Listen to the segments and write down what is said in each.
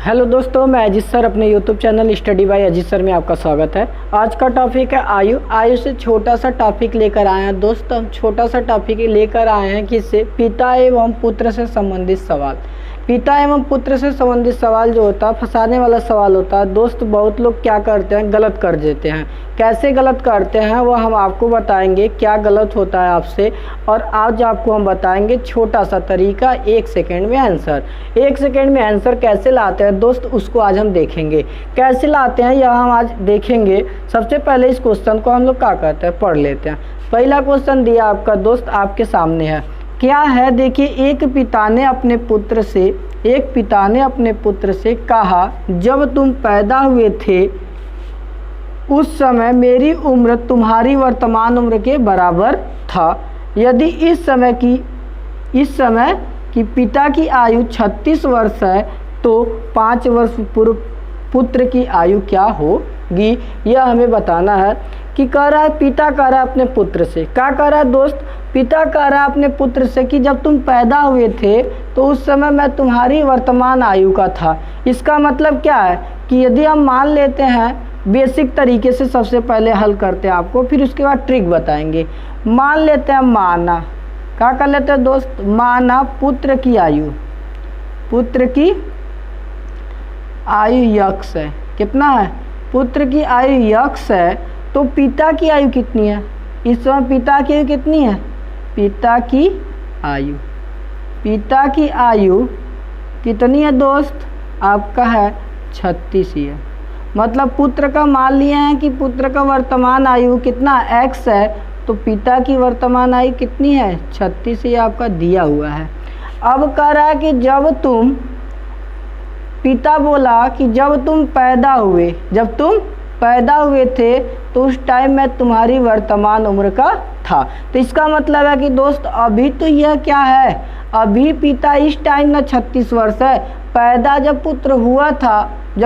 Hello दोस्तों, मैं Ajit sir अपने YouTube channel study bye Ajit sir में आपका स्वागत है। आज का टॉपिक है आयु। आयु से छोटा सा टॉपिक लेकर आए हैं दोस्त। हम छोटा सा टॉपिक लेकर आए हैं किससे? पिता एवं पुत्र से संबंधित सवाल। पिता एवं पुत्र से संबंधित सवाल जो होता है फंसाने वाला सवाल होता है दोस्त। बहुत लोग क्या करते हैं, गलत कर देते हैं। कैसे गलत करते हैं वो हम आपको बताएंगे, क्या गलत होता है आपसे। और आज आपको हम बताएंगे छोटा सा तरीका, 1 सेकेंड में आंसर। 1 सेकेंड में आंसर कैसे लाते हैं दोस्त, उसको आज हम देखेंगे। कैसे लाते हैं यह हम आज देखेंगे। सबसे पहले इस क्वेश्चन को हम लोग क्या करते हैं, पढ़ लेते हैं। पहला क्वेश्चन दिया आपका दोस्त, आपके सामने है। क्या है देखिए, एक पिता ने अपने पुत्र से कहा, जब तुम पैदा हुए थे उस समय मेरी उम्र तुम्हारी वर्तमान उम्र के बराबर था। यदि इस समय की पिता की आयु 36 वर्ष है तो 5 वर्ष पूर्व पुत्र की आयु क्या होगी, यह हमें बताना है। कि कह रहा है, पिता कह रहा है अपने पुत्र से, क्या कह रहा है दोस्त, पिता कह रहा है अपने पुत्र से कि जब तुम पैदा हुए थे तो उस समय मैं तुम्हारी वर्तमान आयु का था। इसका मतलब क्या है कि यदि हम मान लेते हैं, बेसिक तरीके से सबसे पहले हल करते हैं आपको, फिर उसके बाद ट्रिक बताएंगे। मान लेते हैं, माना, क्या कर लेते हैं दोस्त, माना पुत्र की आयु यक्स है। कितना है? पुत्र की आयु यक्स है। तो पिता की आयु कितनी है इस समय? पिता की आयु कितनी है? पिता की आयु कितनी है दोस्त? आपका है 36 ही है। मतलब पुत्र का मान लिया है कि पुत्र का वर्तमान आयु कितना x है, तो पिता की वर्तमान आयु कितनी है? 36 ही आपका दिया हुआ है। अब कह रहा है कि पिता बोला कि जब तुम पैदा हुए थे तो उस टाइम मैं तुम्हारी वर्तमान उम्र का था। तो इसका मतलब है कि दोस्त अभी तो यह क्या है, अभी पिता इस टाइम ना 36 वर्ष है। जब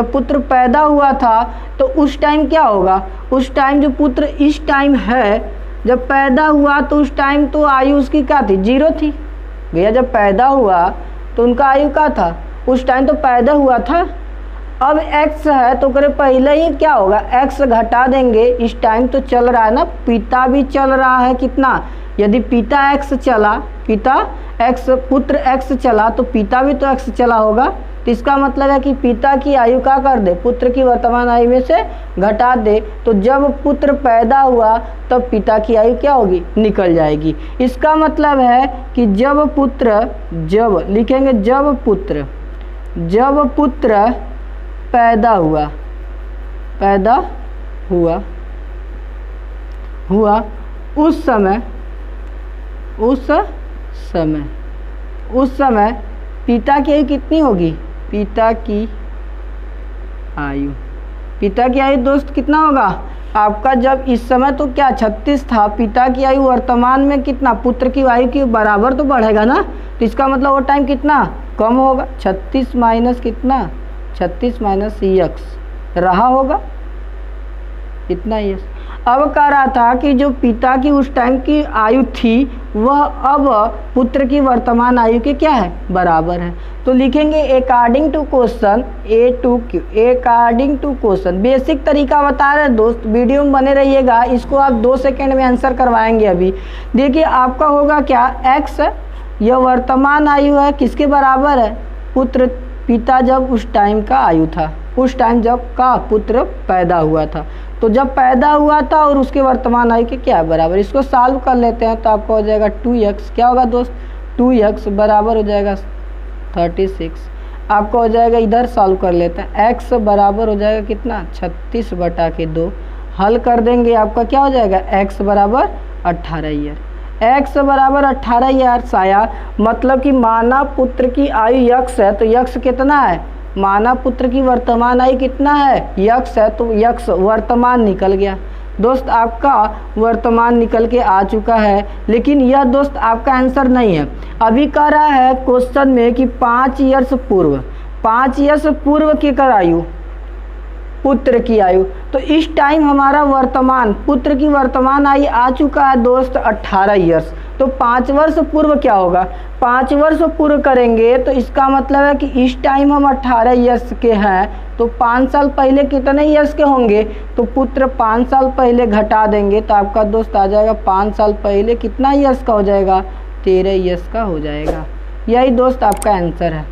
पुत्र पैदा हुआ था तो उस टाइम क्या होगा, उस टाइम जो पुत्र इस टाइम है, जब पैदा हुआ तो उस टाइम तो आयु उसकी क्या थी? 0 थी भैया। जब पैदा हुआ तो उनका आयु क्या था? उस टाइम तो पैदा हुआ था। अब x है तो करे पहले ही क्या होगा, x घटा देंगे। इस टाइम तो चल रहा है ना, पिता भी चल रहा है कितना? यदि पुत्र x चला तो पिता भी तो x चला होगा। तो इसका मतलब है कि पिता की आयु क्या कर दे, पुत्र की वर्तमान आयु में से घटा दे। तो जब पुत्र पैदा हुआ तब पिता की आयु क्या होगी, निकल जाएगी। इसका मतलब है कि जब पुत्र पैदा हुआ उस समय पिता की आयु कितनी होगी? पिता की आयु दोस्त कितना होगा आपका? जब इस समय तो क्या 36 था, पिता की आयु वर्तमान में कितना, पुत्र की आयु के बराबर तो बढ़ेगा ना। तो इसका मतलब वो टाइम कितना कम होगा, 36 माइनस कितना, 36 माइनस यक्स रहा होगा इतना यस। अब कह रहा था कि जो पिता की उस टाइम की आयु थी वह अब पुत्र की वर्तमान आयु के क्या है, बराबर है। तो लिखेंगे अकॉर्डिंग टू क्वेश्चन बेसिक तरीका बता रहे हैं दोस्त, वीडियो में बने रहिएगा। इसको आप 2 सेकेंड में आंसर करवाएंगे। अभी देखिए आपका होगा क्या, x यह वर्तमान आयु है, किसके बराबर है? पिता जब उस टाइम का आयु था, उस टाइम जब का पुत्र पैदा हुआ था। तो जब पैदा हुआ था और उसके वर्तमान आयु के क्या बराबर। इसको सॉल्व कर लेते हैं तो आपको हो जाएगा 2x। क्या होगा दोस्त? 2x बराबर हो जाएगा 36। आपको हो जाएगा, इधर सॉल्व कर लेते हैं, x बराबर हो जाएगा कितना, 36/2। हल कर देंगे, आपका क्या हो जाएगा, x बराबर 18 ईयर। x बराबर 18 ईयर्स आया। मतलब कि माना पुत्र की आयु यक्स है तो यक्स कितना है, माना पुत्र की वर्तमान आयु कितना है, यक्स है। तो यक्स वर्तमान निकल गया दोस्त, आपका वर्तमान निकल के आ चुका है। लेकिन यह दोस्त आपका आंसर नहीं है। अभी कह रहा है क्वेश्चन में कि 5 ईयर्स पूर्व की कर आयु, पुत्र की आयु। तो इस टाइम हमारा पुत्र की वर्तमान आयु आ चुका है दोस्त 18 ईयर्स। तो 5 वर्ष पूर्व क्या होगा, 5 वर्ष पूर्व करेंगे तो इसका मतलब है कि इस टाइम हम 18 ईयर्स के हैं, तो 5 साल पहले कितने ईयर्स के होंगे, तो पुत्र 5 साल पहले घटा देंगे तो आपका दोस्त आ जाएगा 5 साल पहले कितना ईयर्स का हो जाएगा, 13 ईयर्स का हो जाएगा। यही दोस्त आपका आंसर है,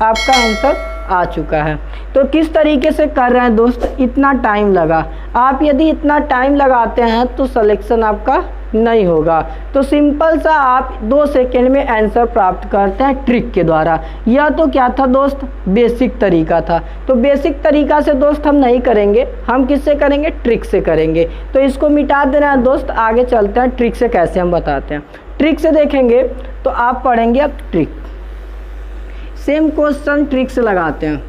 आपका आंसर आ चुका है। तो किस तरीके से कर रहे हैं दोस्त, इतना टाइम लगा, आप यदि इतना टाइम लगाते हैं तो सिलेक्शन आपका नहीं होगा। तो सिंपल सा आप 2 सेकेंड में आंसर प्राप्त करते हैं ट्रिक के द्वारा। यह तो क्या था दोस्त, बेसिक तरीका था। तो बेसिक तरीका से दोस्त हम नहीं करेंगे, हम किससे करेंगे, ट्रिक से करेंगे। तो इसको मिटा देना है दोस्त, आगे चलते हैं ट्रिक से कैसे हम बताते हैं। ट्रिक से देखेंगे तो आप पढ़ेंगे अब ट्रिक, सेम क्वेश्चन ट्रिक से लगाते हैं।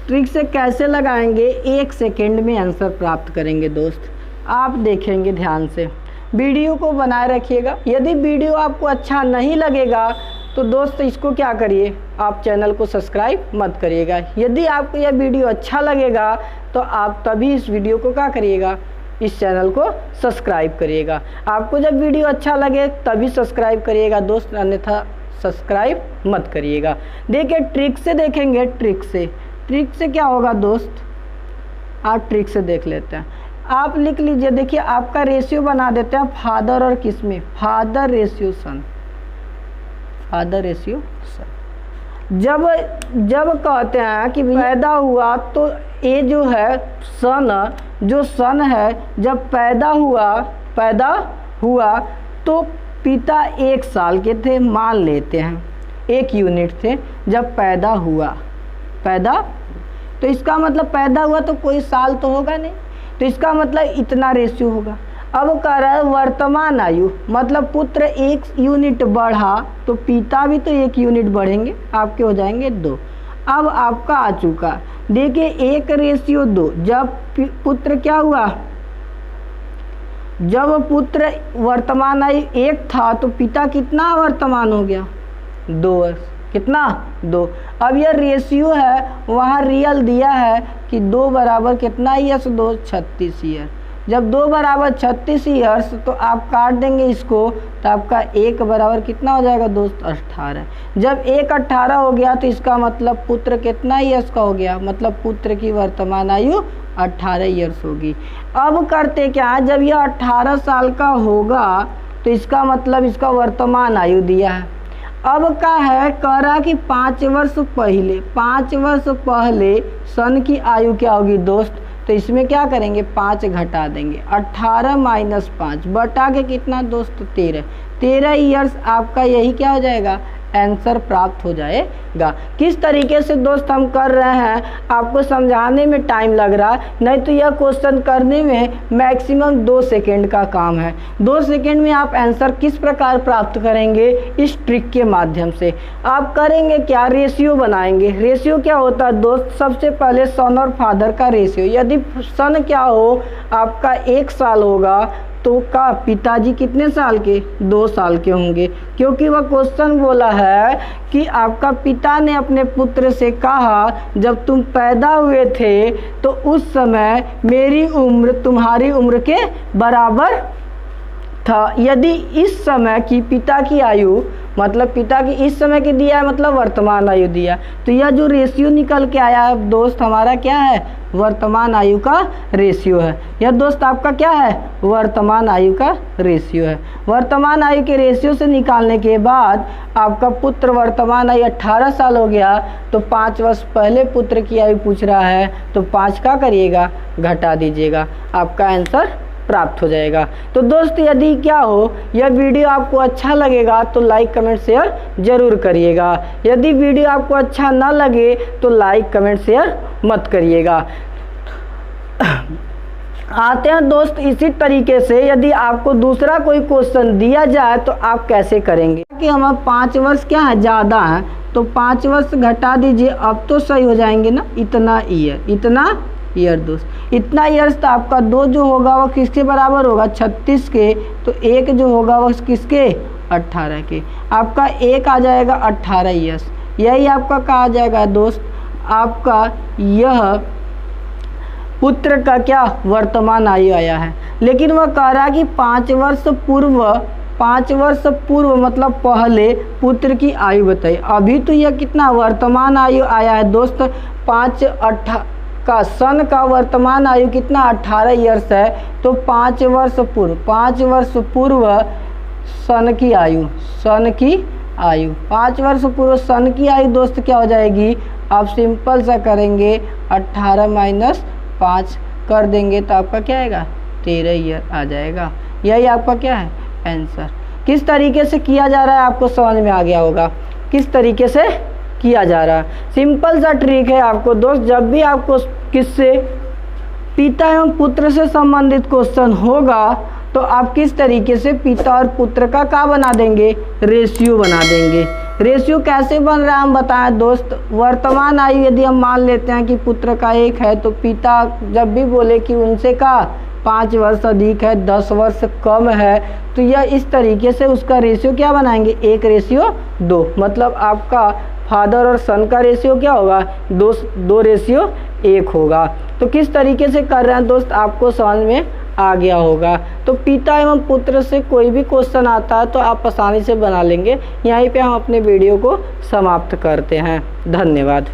ट्रिक से कैसे लगाएंगे, 1 सेकेंड में आंसर प्राप्त करेंगे दोस्त। आप देखेंगे ध्यान से, वीडियो को बनाए रखिएगा। यदि वीडियो आपको अच्छा नहीं लगेगा तो दोस्त इसको क्या करिए, आप चैनल को सब्सक्राइब मत करिएगा। यदि आपको यह वीडियो अच्छा लगेगा तो आप तभी इस वीडियो को क्या करिएगा, इस चैनल को सब्सक्राइब करिएगा। आपको जब वीडियो अच्छा लगे तभी सब्सक्राइब करिएगा दोस्त, अन्यथा सब्सक्राइब मत करिएगा। देखिए ट्रिक से देखेंगे, ट्रिक से क्या होगा दोस्त, आप ट्रिक से देख लेते हैं। आप लिख लीजिए, देखिए आपका रेशियो बना देते हैं फादर और किस में, फादर रेशियो सन, फादर रेशियो सन। जब कहते हैं कि पैदा हुआ तो ये जो है सन, जो सन है जब पैदा हुआ तो पिता 1 साल के थे, मान लेते हैं 1 यूनिट थे जब पैदा हुआ, तो इसका मतलब पैदा हुआ तो कोई साल तो होगा नहीं, तो इसका मतलब इतना रेशियो होगा। अब कह रहा है वर्तमान आयु, मतलब पुत्र 1 यूनिट बढ़ा तो पिता भी तो 1 यूनिट बढ़ेंगे, आपके हो जाएंगे 2। अब आपका आ चुका, देखिए 1:2। जब पुत्र क्या हुआ, जब पुत्र वर्तमान आयु 1 था तो पिता कितना वर्तमान हो गया, 2 वर्ष, कितना 2। अब यह रेशियो है, वहाँ रियल दिया है कि 2 बराबर कितना ईयर्स, 2 36 ईयर। जब 2 बराबर 36 ईयर्स तो आप काट देंगे इसको तो आपका 1 बराबर कितना हो जाएगा दोस्त, 18। जब 1 18 हो गया तो इसका मतलब पुत्र कितना ईयर्स का हो गया, मतलब पुत्र की वर्तमान आयु 18 ईयर्स होगी। अब करते क्या है, जब यह 18 साल का होगा तो इसका मतलब इसका वर्तमान आयु दिया है। अब क्या है, कह रहा कि 5 वर्ष पहले सन की आयु क्या होगी दोस्त, तो इसमें क्या करेंगे 5 घटा देंगे, 18 माइनस 5 बटा के कितना दोस्त 13 ईयर्स आपका यही क्या हो जाएगा, आंसर प्राप्त हो जाएगा। किस तरीके से दोस्त हम कर रहे हैं, आपको समझाने में टाइम लग रहा है, नहीं तो यह क्वेश्चन करने में मैक्सिमम 2 सेकेंड का काम है। 2 सेकेंड में आप आंसर किस प्रकार प्राप्त करेंगे, इस ट्रिक के माध्यम से। आप करेंगे क्या, रेशियो बनाएंगे। रेशियो क्या होता है दोस्त, सबसे पहले सन और फादर का रेशियो। यदि सन क्या हो आपका 1 साल होगा तो का पिताजी कितने साल के, 2 साल के होंगे, क्योंकि वह क्वेश्चन बोला है कि आपका पिता ने अपने पुत्र से कहा जब तुम पैदा हुए थे तो उस समय मेरी उम्र तुम्हारी उम्र के बराबर था। यदि इस समय की पिता की आयु, मतलब पिता की इस समय की दिया है, मतलब वर्तमान आयु दिया, तो यह जो रेशियो निकल के आया है दोस्त हमारा क्या है, वर्तमान आयु का रेशियो है। यह दोस्त आपका क्या है, वर्तमान आयु का रेशियो है। वर्तमान आयु के रेशियो से निकालने के बाद आपका पुत्र वर्तमान आयु 18 साल हो गया, तो 5 वर्ष पहले पुत्र की आयु पूछ रहा है तो 5 का करिएगा, घटा दीजिएगा, आपका आंसर प्राप्त हो जाएगा। तो दोस्त यदि क्या हो, यह वीडियो आपको अच्छा लगेगा तो लाइक कमेंट शेयर जरूर करिएगा। यदि वीडियो आपको अच्छा ना लगे तो लाइक कमेंट शेयर मत करिएगा। आते हैं दोस्त इसी तरीके से, यदि आपको दूसरा कोई क्वेश्चन दिया जाए तो आप कैसे करेंगे, कि हम 5 वर्ष क्या है ज़्यादा है तो 5 वर्ष घटा दीजिए, अब तो सही हो जाएंगे ना, इतना ईयर दोस्त, इतना ईयर्स तो आपका 2 जो होगा वो किसके बराबर होगा, 36 के, तो 1 जो होगा वो किसके, 18 के, आपका 1 आ जाएगा 18 ईयर्स। यही आपका कहा जाएगा दोस्त, आपका यह पुत्र का क्या वर्तमान आयु आया है। लेकिन वह कह रहा है कि 5 वर्ष पूर्व 5 वर्ष पूर्व मतलब पहले पुत्र की आयु बताइए। अभी तो यह कितना वर्तमान आयु आया है दोस्त, 5 का सन का वर्तमान आयु कितना 18 ईयर्स है, तो 5 वर्ष पूर्व सन की आयु 5 वर्ष पूर्व सन की आयु दोस्त क्या हो जाएगी, आप सिंपल सा करेंगे 18 माइनस 5 कर देंगे तो आपका क्या आएगा 13 ईयर आ जाएगा। यही आपका क्या है आंसर। किस तरीके से किया जा रहा है आपको समझ में आ गया होगा, किस तरीके से किया जा रहा है। सिंपल सा ट्रिक है आपको दोस्त, जब भी आपको किससे पिता एवं पुत्र से संबंधित क्वेश्चन होगा तो आप किस तरीके से पिता और पुत्र का बना देंगे, रेशियो बना देंगे। रेशियो कैसे बन रहा है हम बताएं दोस्त। वर्तमान आयु यदि हम मान लेते हैं कि पुत्र का 1 है तो पिता जब भी बोले कि उनसे का 5 वर्ष अधिक है, 10 वर्ष कम है, तो यह इस तरीके से उसका रेशियो क्या बनाएंगे 1:2। मतलब आपका फादर और सन का रेशियो क्या होगा 2:1 होगा। तो किस तरीके से कर रहे हैं दोस्त आपको समझ में आ गया होगा। तो पिता एवं पुत्र से कोई भी क्वेश्चन आता है तो आप आसानी से बना लेंगे। यहीं पे हम अपने वीडियो को समाप्त करते हैं। धन्यवाद।